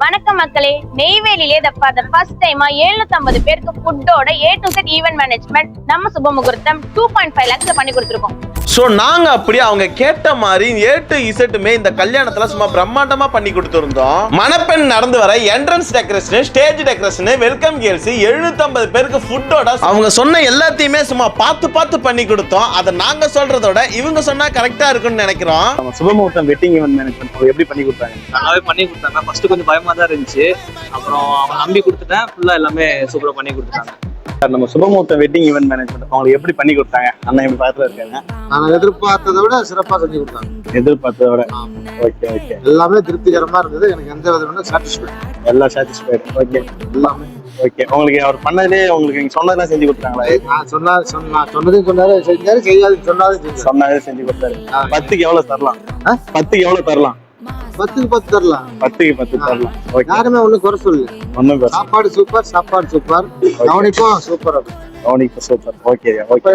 வணக்கம் மக்களே, நெய்வேலியிலே the first time 750 பேருக்கு ஃபுட்டோட A to Z event management நம்ம சுப முகூர்த்தம் 2.5 lakhs பண்ணி கொடுத்துருக்கோம். சோ நாங்க அப்படி அவங்க கேட்ட மாதிரி A to Z இந்த கல்யாணத்துல சும்மா பிரம்மாண்டமா பண்ணி கொடுத்திருந்தோம். மணப்பெண் நடந்து வர entrance decoration, stage decoration, welcome girls 750 பேருக்கு ஃபுட்டோட அவங்க சொன்ன எல்லாத்தையுமே சும்மா பார்த்து பண்ணி கொடுத்தோம். அதை நாங்க சொல்றதோட இவங்க சொன்னா கரெக்டா இருக்கும்னு நினைக்கிறோம். சுபமுகூர்த்தம் வெட்டிங் ஈவென்ட் மேனேஜ்மெண்ட் எப்படி பண்ணி கொடுத்தாங்க? நல்லாவே பண்ணி கொடுத்தாங்க. ஃபர்ஸ்ட் கொஞ்சம் பயமா தான் இருந்துச்சு, அப்புறம் அவன் நம்பி கொடுத்துட்டேன். ஃபுல்லா எல்லாமே சூப்பரா பண்ணி கொடுத்தாங்க. நம்ம சுபமுகூர்த்தம் வெட்டிங் ஈவென்ட் மேனேஜ்மெண்ட் அவங்களுக்கு எப்படி பண்ணி கொடுத்தாங்க? அண்ணா எப்படி பார்த்துல இருக்காங்க? நான் எதிர்பார்த்ததை விட சிறப்பாக செஞ்சு கொடுத்தாங்க. எதிர்பார்த்ததை விட ஓகே ஓகே, எல்லாமே திருப்திகரமா இருந்தது. எனக்கு எந்த விதமான சாட்டிஸ்ஃபைட், எல்லாம் சாட்டிஸ்ஃபைட். ஓகே எல்லாமே ஓகே. உங்களுக்கு அவர் பண்ணதே உங்களுக்கு நீங்க சொன்னதெல்லாம் செஞ்சு கொடுத்தாங்களா? நான் சொன்னதையும் சொன்னாரு, செஞ்சாரு, செய்யாது சொன்னாலும் சொன்னதே செஞ்சு கொடுத்தாரு. 10க்கு எவ்வளவு தரலாம்? 10க்கு எவ்வளவு தரலாம்? 10க்கு 10 தரலாம். 10க்கு 10 தரலாம். ஓகே, யாருமே ஒன்றும் குறை சொல்லு. ஒன்றும் சாப்பாடு சூப்பர், கவனிப்பும் சூப்பர். கவனிப்பு சூப்பர். Okay okay.